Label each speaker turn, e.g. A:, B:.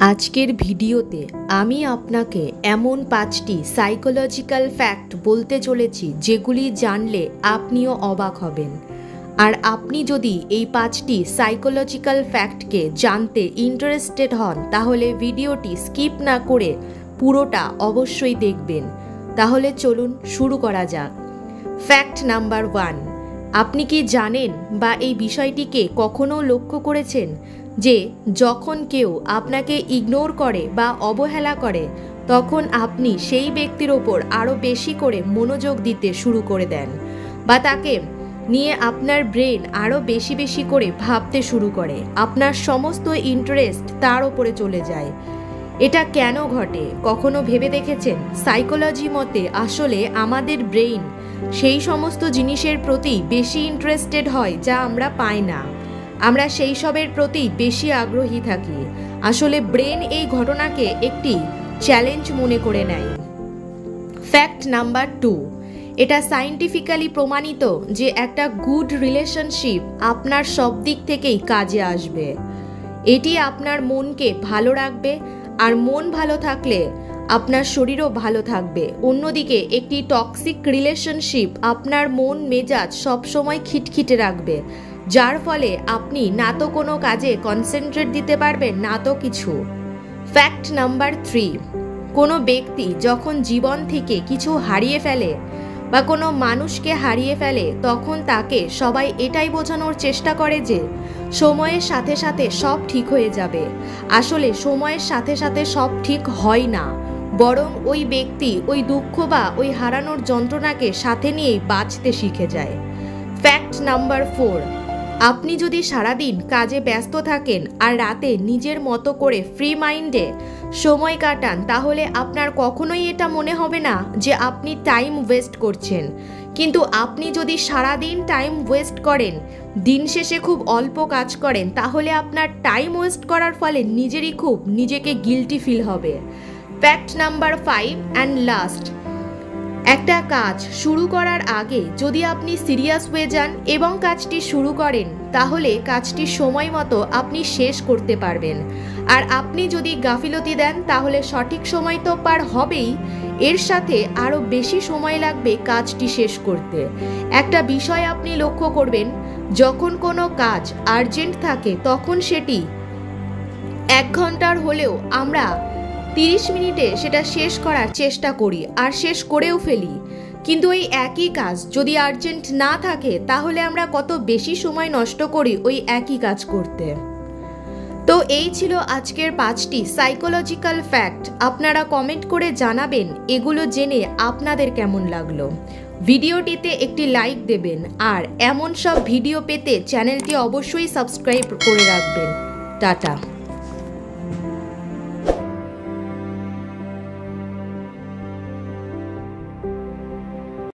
A: আজকের ভিডিওতে আমি আপনাকে এমন 5টি সাইকোলজিক্যাল ফ্যাক্ট বলতে চলেছি যেগুলি জানলে আপনিও অবাক হবেন। আর আপনি যদি এই 5টি সাইকোলজিক্যাল ফ্যাক্টকে জানতে ইন্টারেস্টেড হন তাহলে ভিডিওটি স্কিপ না করে পুরোটা অবশ্যই দেখবেন। তাহলে চলুন শুরু করা যাক। ফ্যাক্ট নাম্বার 1, আপনি কি জানেন বা এই বিষয়টিকে কখনো লক্ষ্য করেছেন যে যখন কেউ আপনাকে ইগনোর করে বা অবহেলা করে তখন আপনি সেই ব্যক্তির ওপর আরও বেশি করে মনোযোগ দিতে শুরু করে দেন বা তাকে নিয়ে আপনার ব্রেন আরও বেশি বেশি করে ভাবতে শুরু করে, আপনার সমস্ত ইন্টারেস্ট তার ওপরে চলে যায়। এটা কেন ঘটে কখনো ভেবে দেখেছেন? সাইকোলজি মতে আসলে আমাদের ব্রেইন সেই সমস্ত জিনিসের প্রতি বেশি ইন্টারেস্টেড হয় যা আমরা পাই না, আমরা সেই সবের প্রতি বেশি আগ্রহী থাকি। আসলে ব্রেন এই ঘটনাকে একটি চ্যালেঞ্জ মনে করে নেয়। ফ্যাক্ট নাম্বার 2, এটা সায়েন্টিফিক্যালি প্রমাণিত যে একটা গুড রিলেশনশিপ আপনার সব দিক থেকেই কাজে আসবে। এটি আপনার মনকে ভালো রাখবে, আর মন ভালো থাকলে আপনার শরীরও ভালো থাকবে। অন্যদিকে একটি টক্সিক রিলেশনশিপ আপনার মন মেজাজ সবসময় খিটখিটে রাখবে, যার ফলে আপনি না তো কোনো কাজে কনসেন্ট্রেট দিতে পারবেন না তো কিছু। ফ্যাক্ট নাম্বার 3, কোনো ব্যক্তি যখন জীবন থেকে কিছু হারিয়ে ফেলে বা কোনো মানুষকে হারিয়ে ফেলে তখন তাকে সবাই এটাই বোঝানোর চেষ্টা করে যে সময়ের সাথে সাথে সব ঠিক হয়ে যাবে। আসলে সময়ের সাথে সাথে সব ঠিক হয় না, বরং ওই ব্যক্তি ওই দুঃখ বা ওই হারানোর যন্ত্রণাকে সাথে নিয়েই বাঁচতে শিখে যায়। ফ্যাক্ট নাম্বার 4, আপনি যদি সারাদিন কাজে ব্যস্ত থাকেন আর রাতে নিজের মতো করে ফ্রি মাইন্ডে সময় কাটান তাহলে আপনার কখনোই এটা মনে হবে না যে আপনি টাইম ওয়েস্ট করছেন। কিন্তু আপনি যদি সারাদিন টাইম ওয়েস্ট করেন, দিন শেষে খুব অল্প কাজ করেন, তাহলে আপনার টাইম ওয়েস্ট করার ফলে নিজেকে গিল্টি ফিল হবে। ফ্যাক্ট নাম্বার 5 অ্যান্ড লাস্ট, একটা কাজ শুরু করার আগে যদি আপনি সিরিয়াস হয়ে যান এবং কাজটি শুরু করেন তাহলে কাজটি সময় মতো আপনি শেষ করতে পারবেন। আর আপনি যদি গাফিলতি দেন তাহলে সঠিক সময় তো পার হবেই, এর সাথে আরও বেশি সময় লাগবে কাজটি শেষ করতে। একটা বিষয় আপনি লক্ষ্য করবেন, যখন কোনো কাজ আর্জেন্ট থাকে তখন সেটি 1 ঘন্টার হলেও আমরা 30 মিনিটে সেটা শেষ করার চেষ্টা করি আর শেষ করেও ফেলি। কিন্তু এই একই কাজ যদি আর্জেন্ট না থাকে তাহলে আমরা কত বেশি সময় নষ্ট করি ওই একই কাজ করতে। তো এই ছিল আজকের 5টি সাইকোলজিক্যাল ফ্যাক্ট। আপনারা কমেন্ট করে জানাবেন এগুলো জেনে আপনাদের কেমন লাগলো। ভিডিওটিতে একটি লাইক দেবেন আর এমন সব ভিডিও পেতে চ্যানেলটি অবশ্যই সাবস্ক্রাইব করে রাখবেন। টাটা।